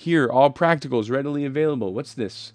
Here, all practicals readily available. What's this?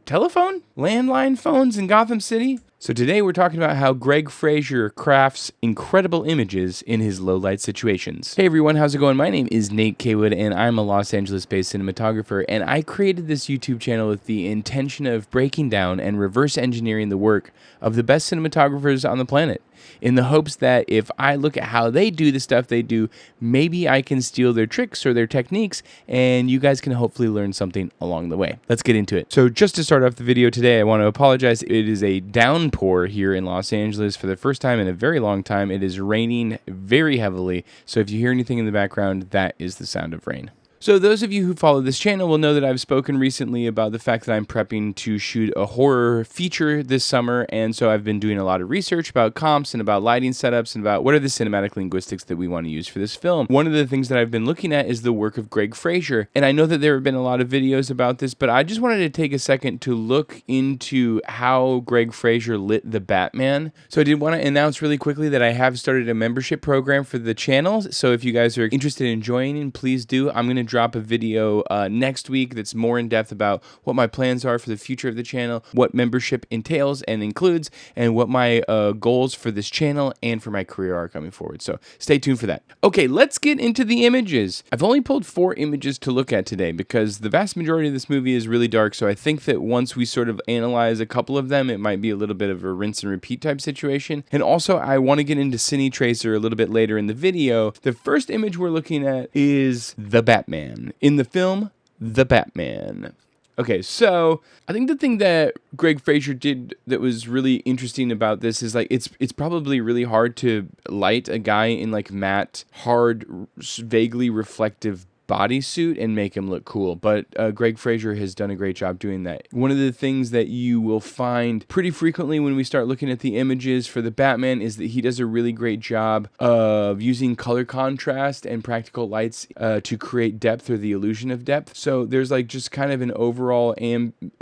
Telephone? Landline phones in Gotham City? So today we're talking about how Greig Fraser crafts incredible images in his low-light situations. Hey everyone, how's it going? My name is Nate Caywood and I'm a Los Angeles-based cinematographer, and I created this YouTube channel with the intention of breaking down and reverse engineering the work of the best cinematographers on the planet, in the hopes that if I look at how they do the stuff they do, maybe I can steal their tricks or their techniques, and you guys can hopefully learn something along the way. Let's get into it. So just to start off the video today, I want to apologize. It is a downpour here in Los Angeles for the first time in a very long time. It is raining very heavily, so if you hear anything in the background, that is the sound of rain. So those of you who follow this channel will know that I've spoken recently about the fact that I'm prepping to shoot a horror feature this summer, and so I've been doing a lot of research about comps and about lighting setups and about what are the cinematic linguistics that we want to use for this film. One of the things that I've been looking at is the work of Greig Fraser, and I know that there have been a lot of videos about this, but I just wanted to take a second to look into how Greig Fraser lit the Batman. So I did want to announce really quickly that I have started a membership program for the channel, so if you guys are interested in joining, please do. I'm going to drop a video next week that's more in depth about what my plans are for the future of the channel, what membership entails and includes, and what my goals for this channel and for my career are coming forward. So stay tuned for that. Okay, let's get into the images. I've only pulled 4 images to look at today because the vast majority of this movie is really dark, so I think that once we sort of analyze a couple of them, it might be a little bit of a rinse and repeat type situation. And also, I want to get into Cine Tracer a little bit later in the video. The first image we're looking at is the Batman. In the film, The Batman. Okay, so I think the thing that Greig Fraser did that was really interesting about this is like it's probably really hard to light a guy in like matte, hard, vaguely reflective bodysuit and make him look cool, but Greig Fraser has done a great job doing that. One of the things that you will find pretty frequently when we start looking at the images for the Batman is that he does a really great job of using color contrast and practical lights to create depth or the illusion of depth. So there's like just kind of an overall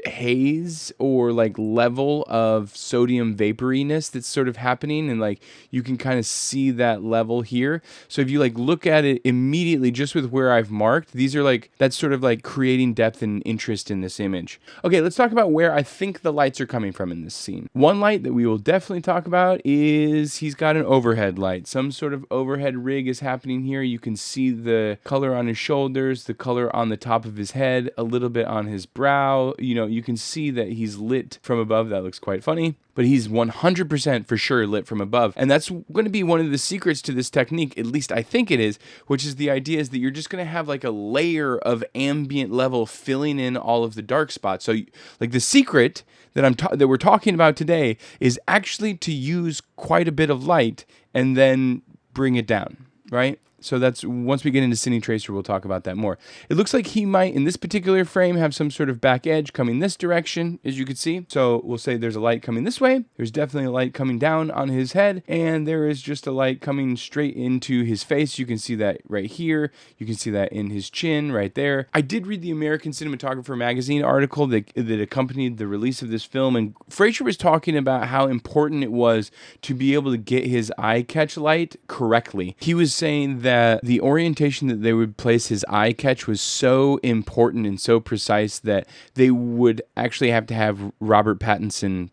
haze or like level of sodium vaporiness that's sort of happening, and like you can kind of see that level here. So if you like look at it immediately just with where I've marked, these are like, that's sort of like creating depth and interest in this image. Okay, let's talk about where I think the lights are coming from in this scene. One light that we will definitely talk about is he's got an overhead light. Some sort of overhead rig is happening here. You can see the color on his shoulders, the color on the top of his head, a little bit on his brow. You know, you can see that he's lit from above. That looks quite funny. But he's 100% for sure lit from above. And that's going to be one of the secrets to this technique, at least I think it is, which is the idea is that you're just going to have like a layer of ambient level filling in all of the dark spots. So like the secret that we're talking about today is actually to use quite a bit of light and then bring it down, right? So that's, once we get into Cine Tracer, we'll talk about that more. It looks like he might, in this particular frame, have some sort of back edge coming this direction, as you can see. So we'll say there's a light coming this way. There's definitely a light coming down on his head. And there is just a light coming straight into his face. You can see that right here. You can see that in his chin right there. I did read the American Cinematographer magazine article that accompanied the release of this film. And Fraser was talking about how important it was to be able to get his eye catch light correctly. He was saying that the orientation that they would place his eye catch was so important and so precise that they would actually have to have Robert Pattinson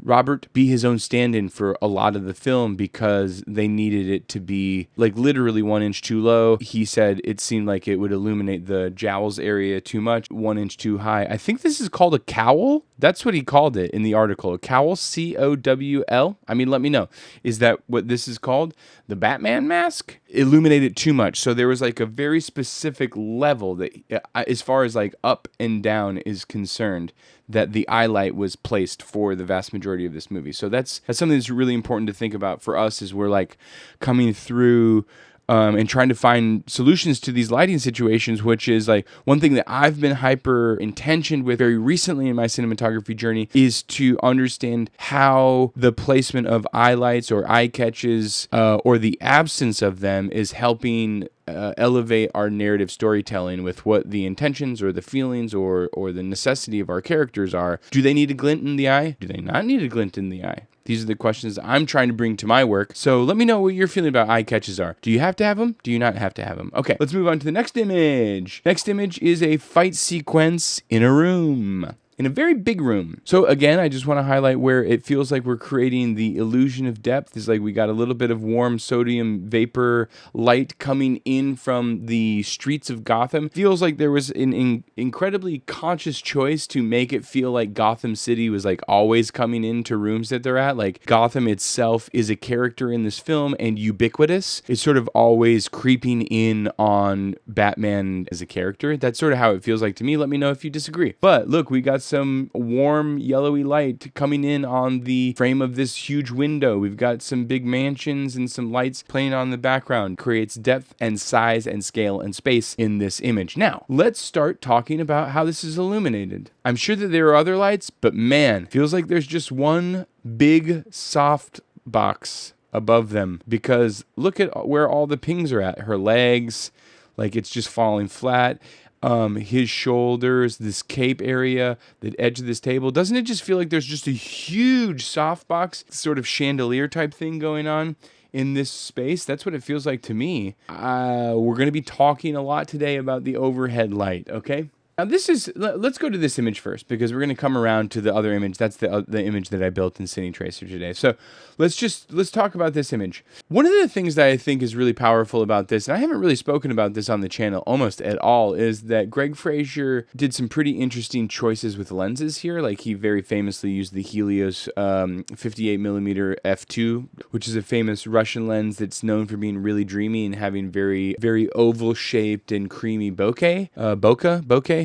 Robert be his own stand-in for a lot of the film because they needed it to be like literally 1 inch too low. He said it seemed like it would illuminate the jowls area too much, 1 inch too high. I think this is called a cowl. That's what he called it in the article. A cowl, C-O-W-L. I mean, let me know. Is that what this is called? The Batman mask? Illuminated too much. So there was like a very specific level that, as far as like up and down is concerned, that the eye light was placed for the vast majority of this movie. So that's something that's really important to think about for us as we're like coming through and trying to find solutions to these lighting situations, which is like one thing that I've been hyper intentioned with very recently in my cinematography journey is to understand how the placement of eye lights or eye catches or the absence of them is helping elevate our narrative storytelling with what the intentions or the feelings or the necessity of our characters are. Do they need a glint in the eye? Do they not need a glint in the eye? These are the questions I'm trying to bring to my work. So let me know what your feeling about eye catches are. Do you have to have them? Do you not have to have them? Okay, let's move on to the next image. Next image is a fight sequence in a room. In a very big room. So again, I just want to highlight where it feels like we're creating the illusion of depth. It's like we got a little bit of warm sodium vapor light coming in from the streets of Gotham. Feels like there was an incredibly conscious choice to make it feel like Gotham City was like always coming into rooms that they're at. Like Gotham itself is a character in this film and ubiquitous. It's sort of always creeping in on Batman as a character. That's sort of how it feels like to me. Let me know if you disagree. But look, we got some warm yellowy light coming in on the frame of this huge window. We've got some big mansions and some lights playing on the background. Creates depth and size and scale and space in this image. Now, let's start talking about how this is illuminated. I'm sure that there are other lights, but man, feels like there's just one big soft box above them, because look at where all the pings are at. Her legs, like it's just falling flat. His shoulders, this cape area, the edge of this table. Doesn't it just feel like there's just a huge softbox, sort of chandelier type thing going on in this space? That's what it feels like to me. We're going to be talking a lot today about the overhead light, okay? Now let's go to this image first, because we're going to come around to the other image. That's the image that I built in Cine Tracer today. So let's talk about this image. One of the things that I think is really powerful about this, and I haven't really spoken about this on the channel almost at all, is that Greig Fraser did some pretty interesting choices with lenses here. Like he very famously used the Helios 58mm f2, which is a famous Russian lens that's known for being really dreamy and having very, very oval shaped and creamy bokeh.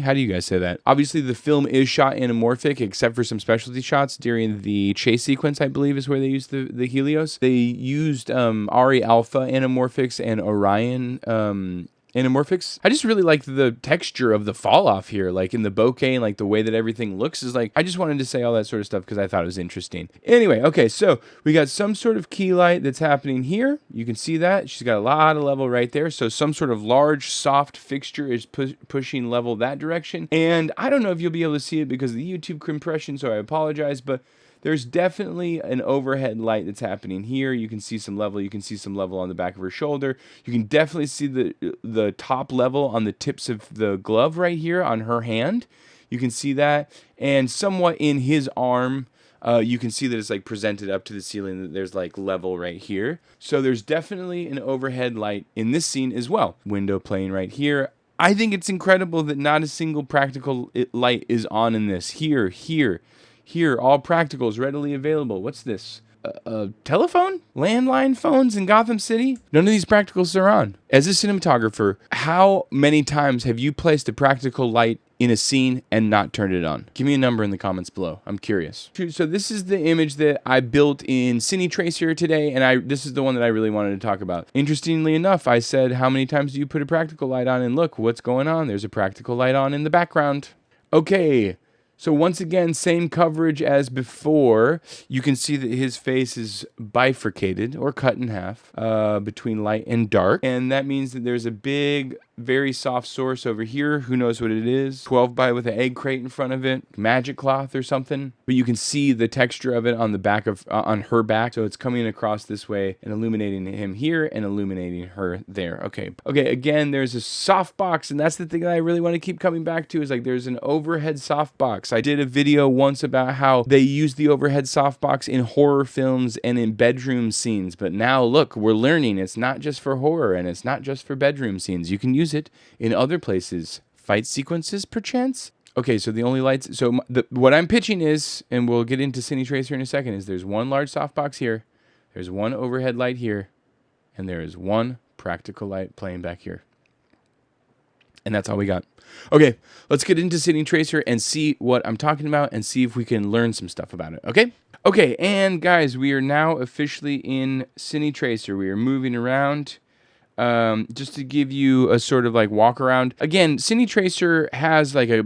How do you guys say that? Obviously, the film is shot anamorphic, except for some specialty shots during the chase sequence, I believe, is where they used the Helios. They used Ari Alpha anamorphics and Orion anamorphics. I just really like the texture of the fall off here, like in the bokeh, and like the way that everything looks is like, I just wanted to say all that sort of stuff because I thought it was interesting. Anyway, okay, so we got some sort of key light that's happening here. You can see that. She's got a lot of level right there. So some sort of large, soft fixture is pushing level that direction. And I don't know if you'll be able to see it because of the YouTube compression, so I apologize, but there's definitely an overhead light that's happening here. You can see some level. You can see some level on the back of her shoulder. You can definitely see the top level on the tips of the glove right here on her hand. You can see that. And somewhat in his arm, you can see that it's like presented up to the ceiling, that there's like level right here. So there's definitely an overhead light in this scene as well. Window playing right here. I think it's incredible that not a single practical light is on in this. Here, all practicals readily available. What's this? A telephone? Landline phones in Gotham City? None of these practicals are on. As a cinematographer, how many times have you placed a practical light in a scene and not turned it on? Give me a number in the comments below. I'm curious. So this is the image that I built in Cine Tracer today, and this is the one that I really wanted to talk about. Interestingly enough, I said, how many times do you put a practical light on? And look, what's going on? There's a practical light on in the background. Okay. So once again, same coverage as before. You can see that his face is bifurcated or cut in half between light and dark. And that means that there's a big, very soft source over here. Who knows what it is? 12 by with an egg crate in front of it. Magic cloth or something. But you can see the texture of it on the back of, on her back. So it's coming across this way and illuminating him here and illuminating her there. Okay, again, there's a soft box. And that's the thing that I really want to keep coming back to, is like there's an overhead soft box. I did a video once about how they use the overhead softbox in horror films and in bedroom scenes, but now look, we're learning it's not just for horror and it's not just for bedroom scenes. You can use it in other places. Fight sequences, perchance? Okay, so the only lights, so what I'm pitching is, and we'll get into Cine Tracer in a second, is there's one large softbox here, there's one overhead light here, and there is one practical light playing back here. And that's all we got. Okay, let's get into Cine Tracer and see what I'm talking about and see if we can learn some stuff about it, okay? Okay, and guys, we are now officially in Cine Tracer. We are moving around. Just to give you a sort of like walk around. Again, Cine Tracer has like a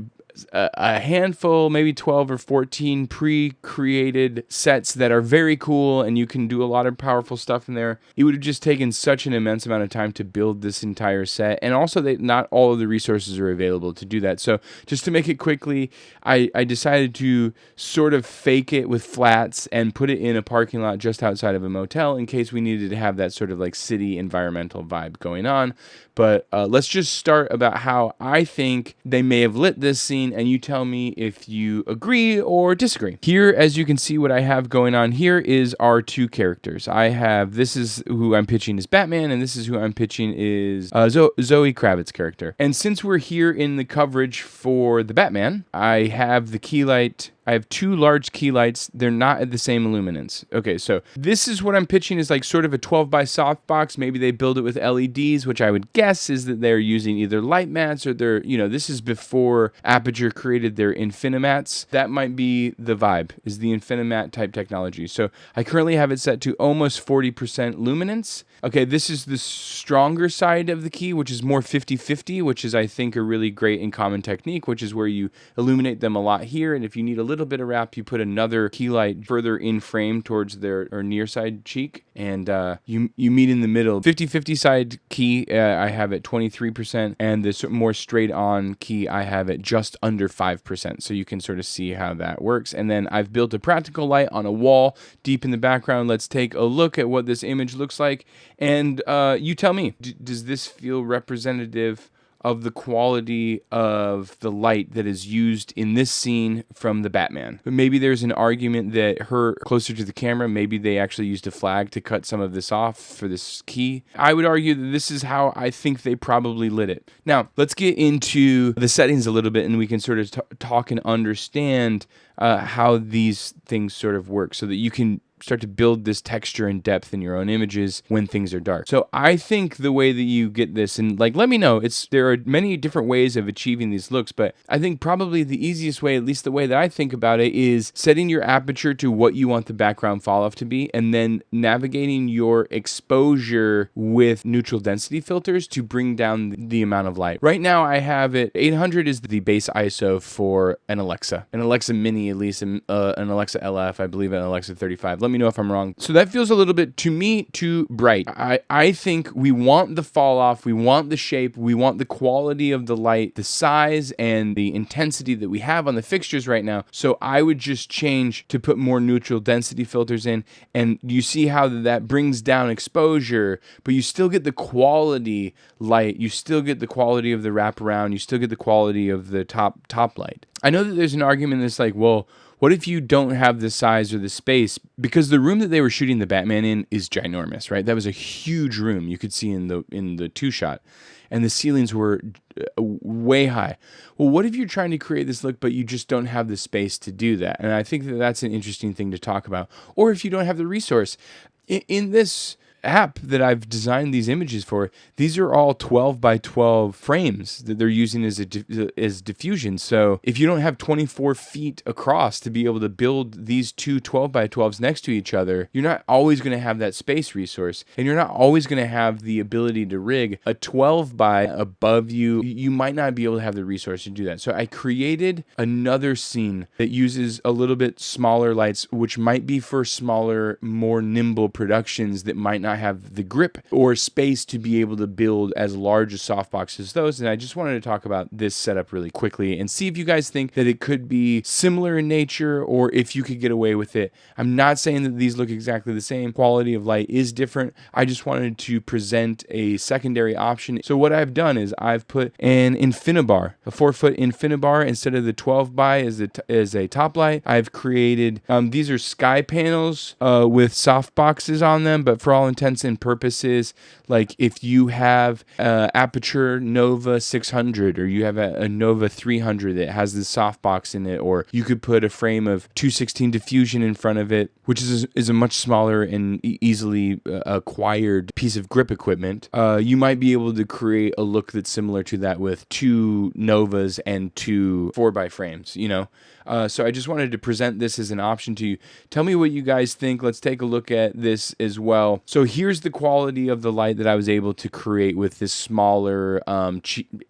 a handful, maybe 12 or 14 pre-created sets that are very cool, and you can do a lot of powerful stuff in there. It would have just taken such an immense amount of time to build this entire set, and also not all of the resources are available to do that. So just to make it quickly, I decided to sort of fake it with flats and put it in a parking lot just outside of a motel in case we needed to have that sort of like city environmental vibe going on. But let's just start about how I think they may have lit this scene, and you tell me if you agree or disagree. Here, as you can see, what I have going on here is our two characters. This is who I'm pitching is Batman, and this is who I'm pitching is Zoe Kravitz's character. And since we're here in the coverage for the Batman, I have the key light. I have two large key lights. They're not at the same luminance. Okay, so this is what I'm pitching is like sort of a 12 by softbox. Maybe they build it with LEDs, which I would guess is that they're using either light mats or this is before Aputure created their Infinimats. That might be the vibe, is the Infinimat type technology. So I currently have it set to almost 40% luminance. Okay, this is the stronger side of the key, which is more 50-50, which is, I think, a really great and common technique, which is where you illuminate them a lot here, and if you need a little bit of wrap, you put another key light further in frame towards their or near side cheek, and you meet in the middle. 50-50 side key, I have at 23%, and the more straight on key, I have at just under 5%, so you can sort of see how that works. And then I've built a practical light on a wall deep in the background. Let's take a look at what this image looks like. And you tell me, does this feel representative of the quality of the light that is used in this scene from the Batman? But maybe there's an argument that her closer to the camera, maybe they actually used a flag to cut some of this off for this key. I would argue that this is how I think they probably lit it. Now, let's get into the settings a little bit, and we can sort of talk and understand how these things sort of work so that you can start to build this texture and depth in your own images when things are dark. So I think the way that you get this, and like, let me know, there are many different ways of achieving these looks, but I think probably the easiest way, at least the way that I think about it, is setting your aperture to what you want the background fall off to be, and then navigating your exposure with neutral density filters to bring down the amount of light. Right now I have it, 800 is the base ISO for an Alexa Mini, at least, an Alexa LF, I believe an Alexa 35. Let me know if I'm wrong. So that feels a little bit, to me, too bright. I think we want the fall off, we want the shape, we want the quality of the light, the size, and the intensity that we have on the fixtures right now. So I would just change to put more neutral density filters in, and you see how that brings down exposure, but you still get the quality light, you still get the quality of the wraparound, you still get the quality of the top light. I know that there's an argument that's like, well, what if you don't have the size or the space? Because the room that they were shooting the Batman in is ginormous, right? That was a huge room you could see in the two shot, and the ceilings were way high. Well, what if you're trying to create this look, but you just don't have the space to do that? And I think that that's an interesting thing to talk about. Or if you don't have the resource. In this app that I've designed these images for, these are all 12 by 12 frames that they're using as diffusion. So if you don't have 24 feet across to be able to build these two 12 by 12s next to each other, you're not always going to have that space resource, and you're not always going to have the ability to rig a 12 by above you. You might not be able to have the resource to do that. So I created another scene that uses a little bit smaller lights, which might be for smaller, more nimble productions that might not have the grip or space to be able to build as large a softbox as those. And I just wanted to talk about this setup really quickly and see if you guys think that it could be similar in nature or if you could get away with it. I'm not saying that these look exactly the same. Quality of light is different. I just wanted to present a secondary option. So what I've done is I've put an Infinibar, a 4-foot Infinibar instead of the 12 by as a top light. I've created, these are sky panels with soft boxes on them, but for all intents and purposes, like if you have Aputure Nova 600 or you have a Nova 300 that has this softbox in it, or you could put a frame of 216 diffusion in front of it, which is a much smaller and easily acquired piece of grip equipment, you might be able to create a look that's similar to that with two Novas and two 4x frames, you know? So I just wanted to present this as an option to you. Tell me what you guys think. Let's take a look at this as well. So here's the quality of the light that I was able to create with this smaller,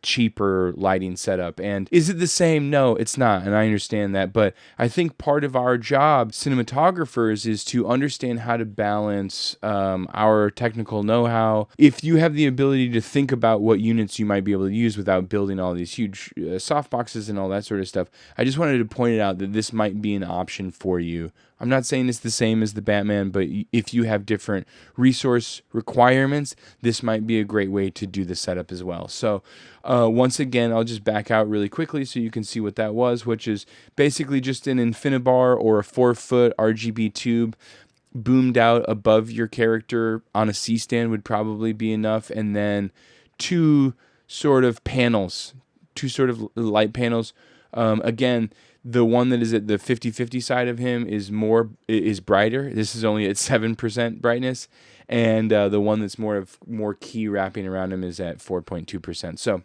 cheaper lighting setup. And is it the same? No, it's not. And I understand that. But I think part of our job, cinematographers, is to understand how to balance our technical know-how. If you have the ability to think about what units you might be able to use without building all these huge softboxes and all that sort of stuff, I just wanted to point it out that this might be an option for you. I'm not saying it's the same as the Batman, but if you have different resource requirements, this might be a great way to do the setup as well. So once again, I'll just back out really quickly so you can see what that was, which is basically just an Infinibar or a 4-foot RGB tube boomed out above your character on a C-stand would probably be enough, and then two sort of light panels. Again, the one that is at the 50-50 side of him is brighter. This is only at 7% brightness, and the one that's more key wrapping around him is at 4.2%. So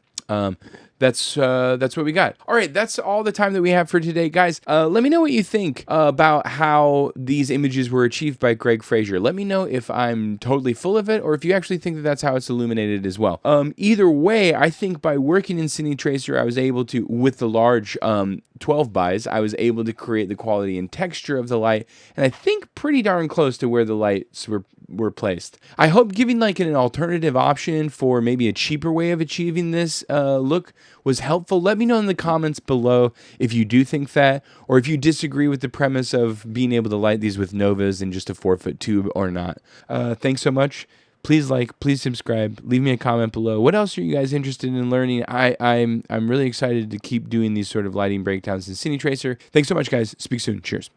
that's what we got. All right, that's all the time that we have for today, guys. Let me know what you think about how these images were achieved by Greig Fraser. Let me know if I'm totally full of it, or if you actually think that that's how it's illuminated as well. Either way, I think by working in Cine Tracer, I was able to, with the large 12 bys, I was able to create the quality and texture of the light, and I think pretty darn close to where the lights were placed. I hope giving like an alternative option for maybe a cheaper way of achieving this look was helpful. Let me know in the comments below if you do think that, or if you disagree with the premise of being able to light these with novas in just a 4-foot tube or not. Thanks so much. Please like, please subscribe, leave me a comment below. What else are you guys interested in learning? I'm really excited to keep doing these sort of lighting breakdowns in Cine Tracer. Thanks so much, guys. Speak soon. Cheers.